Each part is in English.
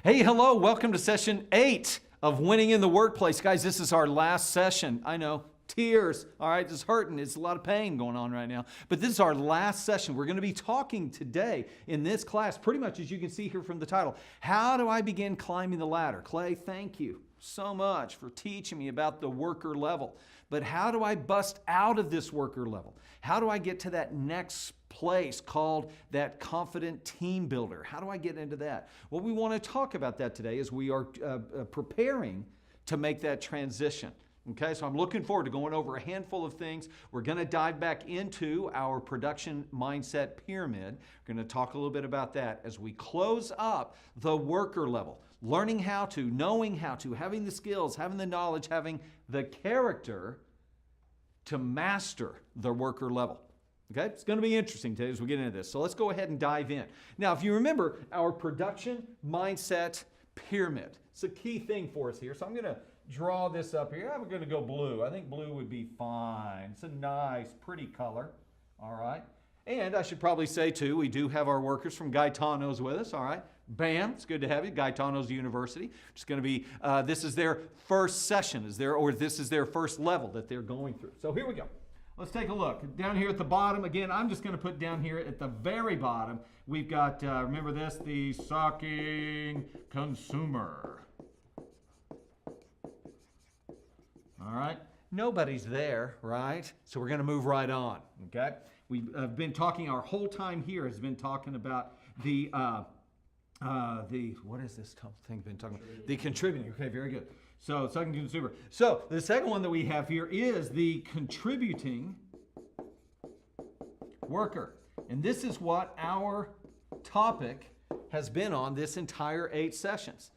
Hey, hello, welcome to session 8 of Winning in the Workplace. Guys, this is our last session. I know, tears, all right, it's hurting. It's a lot of pain going on right now. But this is our last session. We're going to be talking today in this class, pretty much as you can see here from the title, how do I begin climbing the ladder? Clay, thank you so much for teaching me about the worker level. But how do I bust out of this worker level? How do I get to that next place called that confident team builder? How do I get into that? Well, we want to talk about that today as we are preparing to make that transition. Okay, so I'm looking forward to going over a handful of things. We're going to dive back into our production mindset pyramid. We're going to talk a little bit about that as we close up the worker level. Learning how to, knowing how to, having the skills, having the knowledge, having the character to master the worker level. Okay, it's going to be interesting today as we get into this. So let's go ahead and dive in. Now, if you remember our production mindset pyramid, it's a key thing for us here. So I'm going to draw this up here. I'm going to go blue. I think blue would be fine. It's a nice, pretty color. All right. And I should probably say, too, we do have our workers from Gaetano's with us. All right. Bam. It's good to have you. Gaetano's University. It's going to be, this is their first session, this is their first level that they're going through. So here we go. Let's take a look. Down here at the bottom, again, I'm just going to put down here at the very bottom, we've got, remember this, the sucking consumer. All right. Nobody's there, right? So we're going to move right on, okay? We've been talking, our whole time here has been talking about what is this thing been talking about? The contributing. Okay, very good. So, second consumer. So, the second one that we have here is the contributing worker. And this is what our topic has been on this entire 8 sessions.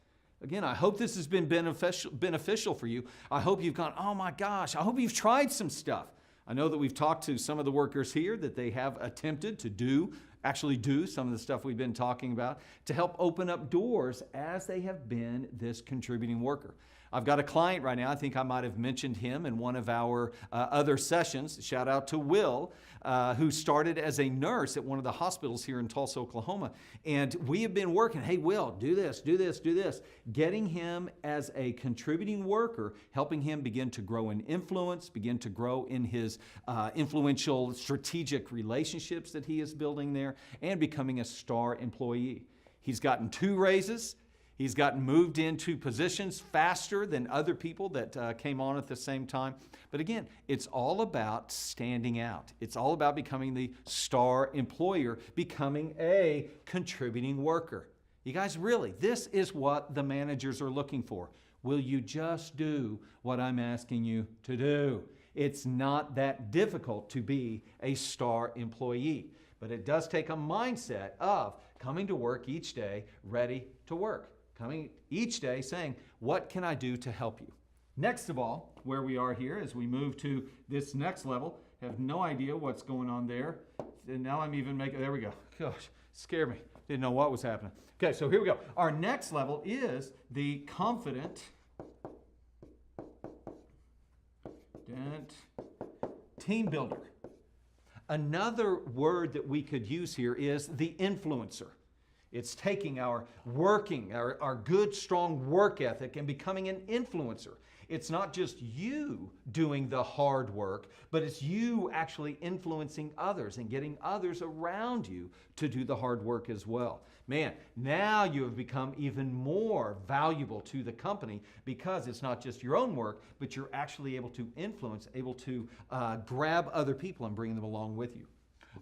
Again, I hope this has been beneficial for you. I hope you've gone, oh my gosh, I hope you've tried some stuff. I know that we've talked to some of the workers here that they have attempted to actually do some of the stuff we've been talking about to help open up doors as they have been this contributing worker. I've got a client right now, I think I might have mentioned him in one of our other sessions. Shout out to Will, who started as a nurse at one of the hospitals here in Tulsa, Oklahoma. And we have been working, hey Will, do this, do this, do this. Getting him as a contributing worker, helping him begin to grow in influence, begin to grow in his influential strategic relationships that he is building there, and becoming a star employee. He's gotten 2 raises. He's gotten moved into positions faster than other people that came on at the same time. But again, it's all about standing out. It's all about becoming the star employer, becoming a contributing worker. You guys, really, this is what the managers are looking for. Will you just do what I'm asking you to do? It's not that difficult to be a star employee, but it does take a mindset of coming to work each day ready to work. Coming each day saying, what can I do to help you? Next of all, where we are here as we move to this next level, have no idea what's going on there. And now I'm even making, there we go. Gosh, scared me. Didn't know what was happening. Okay, so here we go. Our next level is the confident team builder. Another word that we could use here is the influencer. It's taking our good, strong work ethic and becoming an influencer. It's not just you doing the hard work, but it's you actually influencing others and getting others around you to do the hard work as well. Man, now you have become even more valuable to the company because it's not just your own work, but you're actually able to influence, able to grab other people and bring them along with you.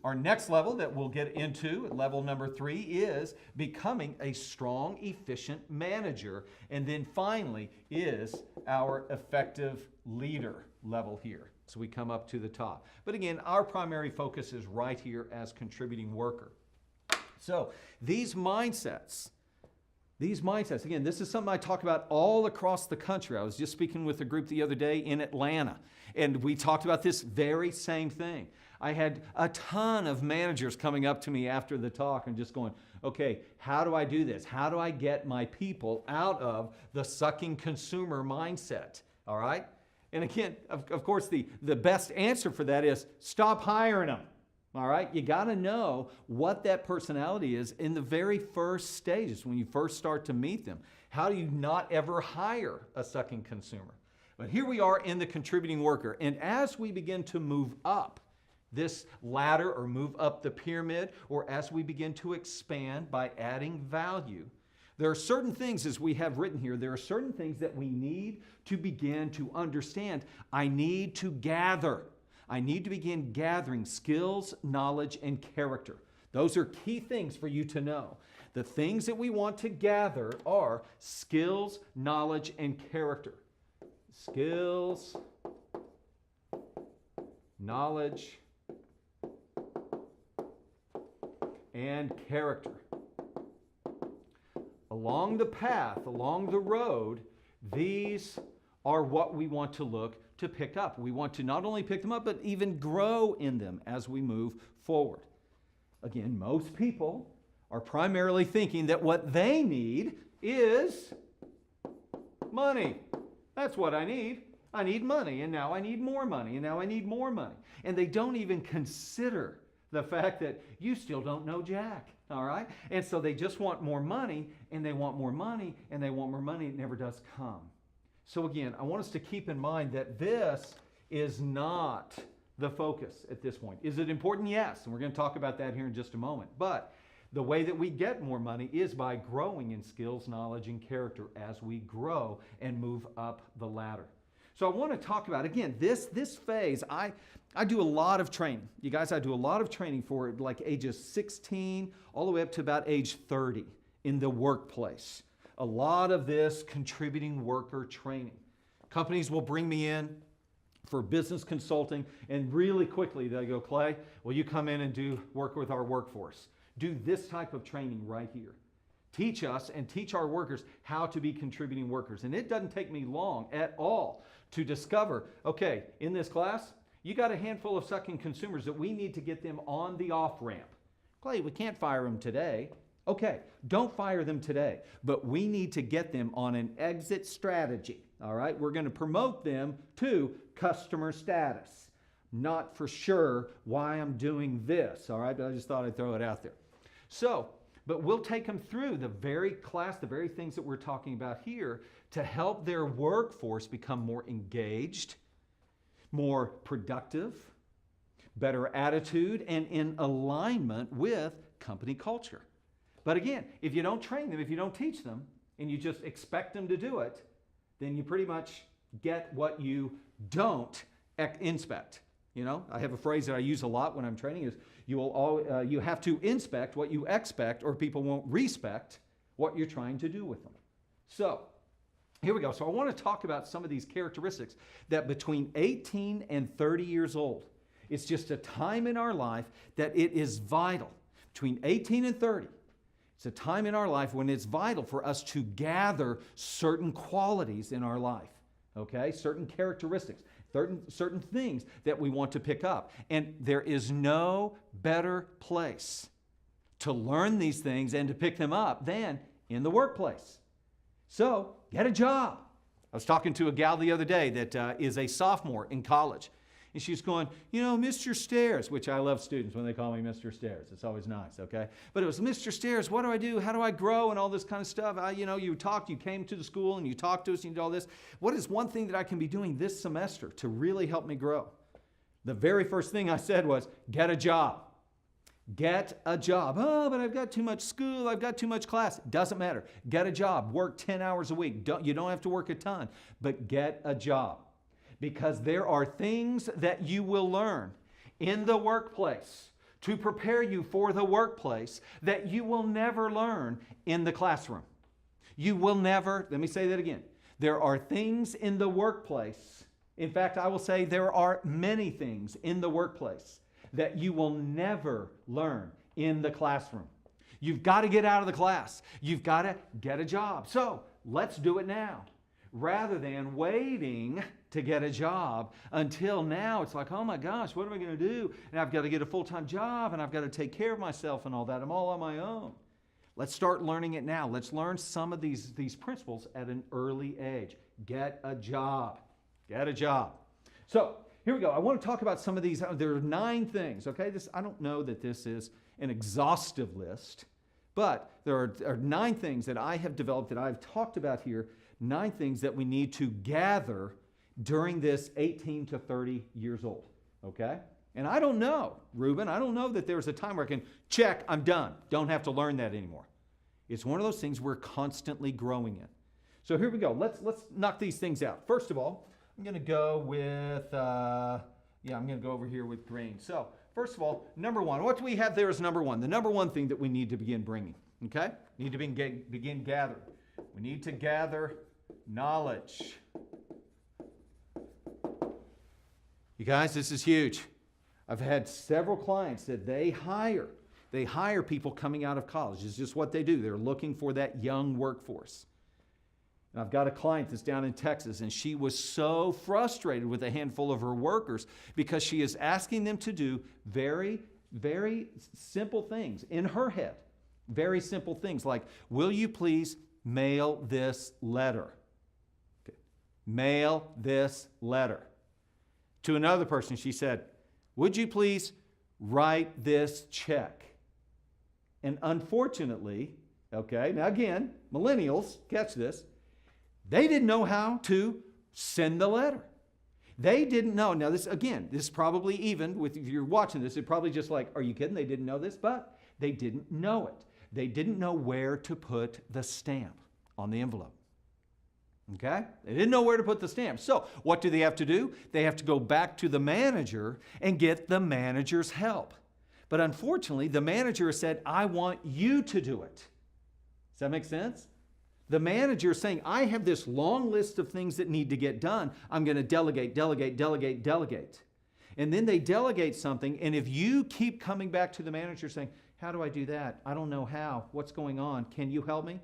Our next level that we'll get into, level number 3, is becoming a strong, efficient manager. And then finally is our effective leader level here. So we come up to the top. But again, our primary focus is right here as contributing worker. So these mindsets, again, this is something I talk about all across the country. I was just speaking with a group the other day in Atlanta, and we talked about this very same thing. I had a ton of managers coming up to me after the talk and just going, okay, how do I do this? How do I get my people out of the sucking consumer mindset? All right? And again, of course, the best answer for that is stop hiring them. All right, you got to know what that personality is in the very first stages when you first start to meet them. How do you not ever hire a sucking consumer? But here we are in the contributing worker, and as we begin to move up this ladder or move up the pyramid, or as we begin to expand by adding value, there are certain things, as we have written here, there are certain things that we need to begin to understand. I need to gather. I need to begin gathering skills, knowledge, and character. Those are key things for you to know. The things that we want to gather are skills, knowledge, and character. Skills, knowledge, and character. Along the path, along the road, these are what we want to look to pick up. We want to not only pick them up, but even grow in them as we move forward. Again, most people are primarily thinking that what they need is money. That's what I need. I need money, and now I need more money, and now I need more money. And they don't even consider the fact that you still don't know jack, all right? And so they just want more money, and they want more money, and they want more money. It never does come. So again, I want us to keep in mind that this is not the focus at this point. Is it important? Yes, and we're going to talk about that here in just a moment. But the way that we get more money is by growing in skills, knowledge, and character as we grow and move up the ladder. So I want to talk about, again, this phase. I do a lot of training. You guys, I do a lot of training for like ages 16 all the way up to about age 30 in the workplace. A lot of this contributing worker training. Companies will bring me in for business consulting, and really quickly they go, Clay, will you come in and do work with our workforce? Do this type of training right here. Teach us and teach our workers how to be contributing workers. And it doesn't take me long at all to discover, okay, in this class, you got a handful of sucking consumers that we need to get them on the off-ramp. Clay, we can't fire them today. Okay, don't fire them today, but we need to get them on an exit strategy, all right? We're going to promote them to customer status. Not for sure why I'm doing this, all right? But I just thought I'd throw it out there. So, but we'll take them through the very class, the very things that we're talking about here to help their workforce become more engaged, more productive, better attitude, and in alignment with company culture. But again, if you don't train them, if you don't teach them, and you just expect them to do it, then you pretty much get what you don't inspect. You know, I have a phrase that I use a lot when I'm training is you have to inspect what you expect, or people won't respect what you're trying to do with them. So here we go. So I want to talk about some of these characteristics that between 18 and 30 years old, it's just a time in our life that it is vital. Between 18 and 30, it's a time in our life when it's vital for us to gather certain qualities in our life, okay? Certain characteristics, certain things that we want to pick up. And there is no better place to learn these things and to pick them up than in the workplace. So, get a job. I was talking to a gal the other day that is a sophomore in college. And she's going, you know, Mr. Staires, which I love students when they call me Mr. Staires. It's always nice, okay? But it was, Mr. Staires, what do I do? How do I grow? And all this kind of stuff. You came to the school and you talked to us and you did all this. What is one thing that I can be doing this semester to really help me grow? The very first thing I said was, get a job. Get a job. Oh, but I've got too much school. I've got too much class. Doesn't matter. Get a job. Work 10 hours a week. You don't have to work a ton, but get a job. Because there are things that you will learn in the workplace to prepare you for the workplace that you will never learn in the classroom. You will never, let me say that again. There are things in the workplace. In fact, I will say there are many things in the workplace that you will never learn in the classroom. You've got to get out of the class. You've got to get a job. So let's do it now. Rather than waiting to get a job until now, it's like, oh my gosh, what am I going to do? And I've got to get a full-time job and I've got to take care of myself and all that. I'm all on my own. Let's start learning it now. Let's learn some of these principles at an early age. Get a job. Get a job. So here we go. I want to talk about some of these. There are 9 things, okay? I don't know that this is an exhaustive list, but there are 9 things that I have developed that I've talked about here, 9 things that we need to gather during this 18 to 30 years old, okay? And I don't know, Reuben, I don't know that there's a time where I can check, I'm done. Don't have to learn that anymore. It's one of those things we're constantly growing in. So here we go. Let's knock these things out. First of all, I'm going to go with, I'm going to go over here with green. So first of all, number 1. What do we have there as number 1? The number 1 thing that we need to begin bringing, okay? Need to begin gathering. We need to gather knowledge. You guys, this is huge. I've had several clients that they hire people coming out of college. It's just what they do. They're looking for that young workforce. And I've got a client that's down in Texas, and she was so frustrated with a handful of her workers because she is asking them to do very, very simple things in her head. Very simple things like, will you please mail this letter? Okay. Mail this letter. To another person, she said, would you please write this check? And unfortunately, okay, now again, millennials, catch this, they didn't know how to send the letter. They didn't know. Now this, again, this probably even, if you're watching this, it's probably just like, are you kidding? They didn't know this, but they didn't know it. They didn't know where to put the stamp on the envelope. Okay? They didn't know where to put the stamp. So what do they have to do? They have to go back to the manager and get the manager's help. But unfortunately, the manager said, I want you to do it. Does that make sense? The manager is saying, I have this long list of things that need to get done. I'm going to delegate. And then they delegate something, and if you keep coming back to the manager saying, how do I do that? I don't know how. What's going on? Can you help me?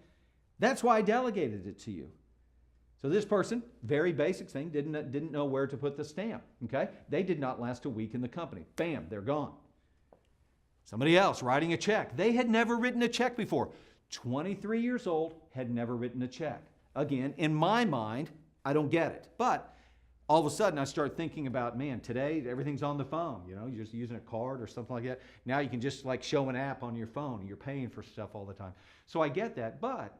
That's why I delegated it to you. So this person, very basic thing, didn't know where to put the stamp, okay? They did not last a week in the company. Bam, they're gone. Somebody else writing a check. They had never written a check before. 23 years old, had never written a check. Again, in my mind, I don't get it. But all of a sudden, I start thinking about, man, today everything's on the phone. You know, you're just using a card or something like that. Now you can just like show an app on your phone. You're paying for stuff all the time. So I get that, but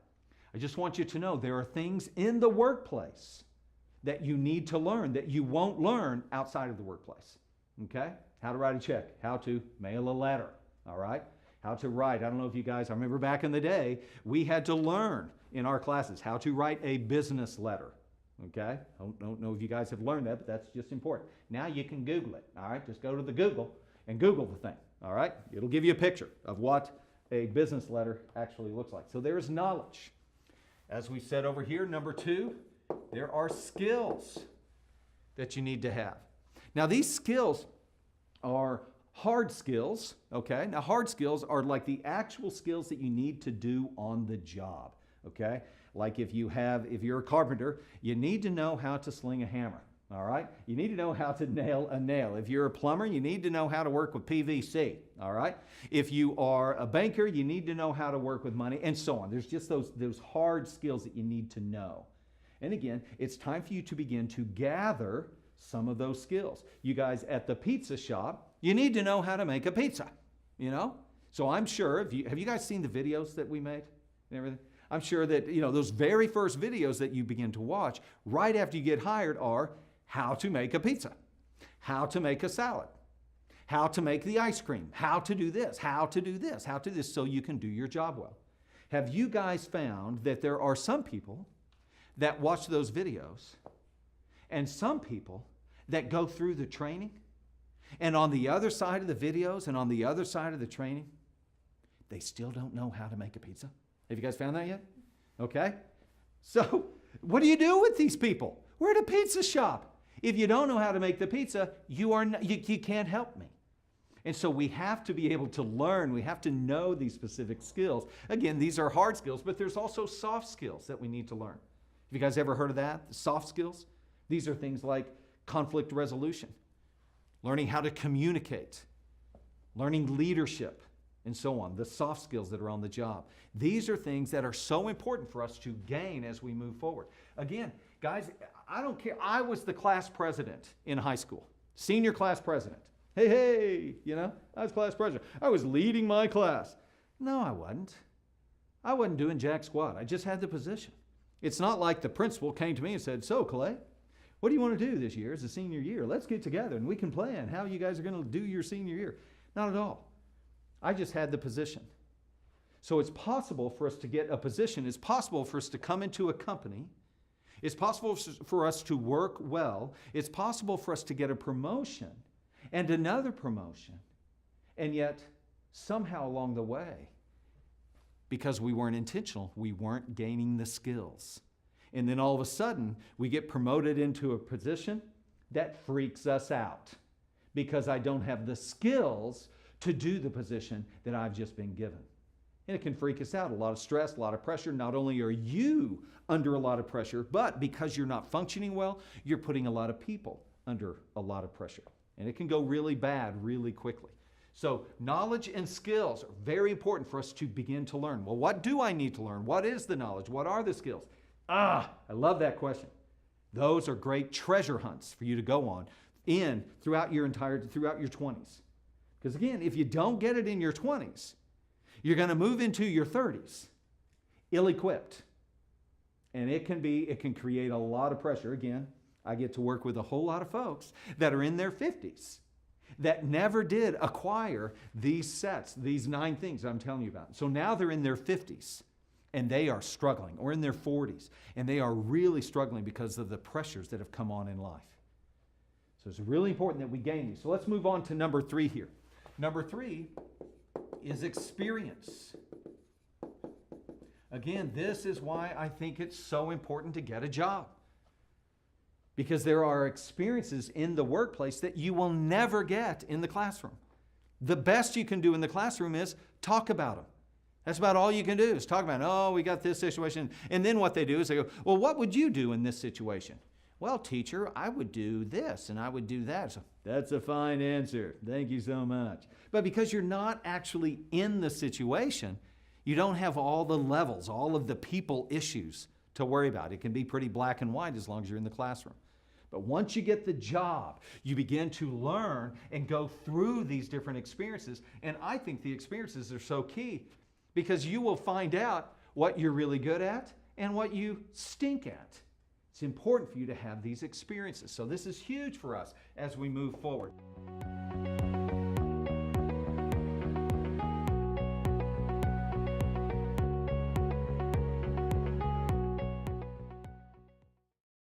I just want you to know there are things in the workplace that you need to learn that you won't learn outside of the workplace. Okay? How to write a check, how to mail a letter, all right? How to write. I don't know if you guys, I remember back in the day, we had to learn in our classes how to write a business letter. Okay? Don't know if you guys have learned that, but that's just important. Now you can Google it, all right? Just go to the Google and Google the thing, all right? It'll give you a picture of what a business letter actually looks like. So there's knowledge. As we said over here, number 2, there are skills that you need to have. Now these skills are hard skills, okay? Now hard skills are like the actual skills that you need to do on the job, okay? Like if you're a carpenter, you need to know how to sling a hammer, all right? You need to know how to nail a nail. If you're a plumber, you need to know how to work with PVC, all right? If you are a banker, you need to know how to work with money, and so on. There's just those hard skills that you need to know. And again, it's time for you to begin to gather some of those skills. You guys at the pizza shop, you need to know how to make a pizza, you know? So I'm sure, have you guys seen the videos that we made and everything? I'm sure that, you know, those very first videos that you begin to watch right after you get hired are how to make a pizza, how to make a salad, how to make the ice cream, how to do this, how to do this, how to do this, so you can do your job well. Have you guys found that there are some people that watch those videos and some people that go through the training, and on the other side of the videos and on the other side of the training, they still don't know how to make a pizza? Have you guys found that yet? Okay. So what do you do with these people? We're at a pizza shop. If you don't know how to make the pizza, you can't help me. And so we have to be able to learn. We have to know these specific skills. Again, these are hard skills, but there's also soft skills that we need to learn. Have you guys ever heard of that? The soft skills? These are things like conflict resolution, learning how to communicate, learning leadership, and so on, the soft skills that are on the job. These are things that are so important for us to gain as we move forward. Again, guys, I don't care. I was the class president in high school, Senior class president. Hey, I was class president. I was leading my class. No, I wasn't. I wasn't doing jack squat. I just had the position. It's not like the principal came to me and said, so Clay, what do you want to do this year? It's a senior year. Let's get together and we can plan how you guys are going to do your senior year. Not at all. I just had the position. So it's possible for us to get a position. It's possible for us to come into a company. It's possible for us to work well. It's possible for us to get a promotion and another promotion. And yet, somehow along the way, because we weren't intentional, we weren't gaining the skills. And then all of a sudden, we get promoted into a position that freaks us out because I don't have the skills to do the position that I've just been given. And it can freak us out. A lot of stress, a lot of pressure. Not only are you under a lot of pressure, but because you're not functioning well, you're putting a lot of people under a lot of pressure. And it can go really bad really quickly. So knowledge and skills are very important for us to begin to learn. Well, what do I need to learn? What is the knowledge? What are the skills? I love that question. Those are great treasure hunts for you to go on throughout your 20s. Because again, if you don't get it in your 20s, you're going to move into your 30s ill-equipped. And it can create a lot of pressure. Again, I get to work with a whole lot of folks that are in their 50s that never did acquire these sets, these 9 things I'm telling you about. So now they're in their 50s and they are struggling, or in their 40s, and they are really struggling because of the pressures that have come on in life. So it's really important that we gain these. So let's move on to number 3 here. Number 3 is experience. Again, this is why I think it's so important to get a job. Because there are experiences in the workplace that you will never get in the classroom. The best you can do in the classroom is talk about them. That's about all you can do is talk about, oh, we got this situation. And then what they do is they go, well, what would you do in this situation? Well, teacher, I would do this and I would do that. So that's a fine answer. Thank you so much. But because you're not actually in the situation, you don't have all the levels, all of the people issues to worry about. It can be pretty black and white as long as you're in the classroom. But once you get the job, you begin to learn and go through these different experiences. And I think the experiences are so key because you will find out what you're really good at and what you stink at. It's important for you to have these experiences. So this is huge for us as we move forward.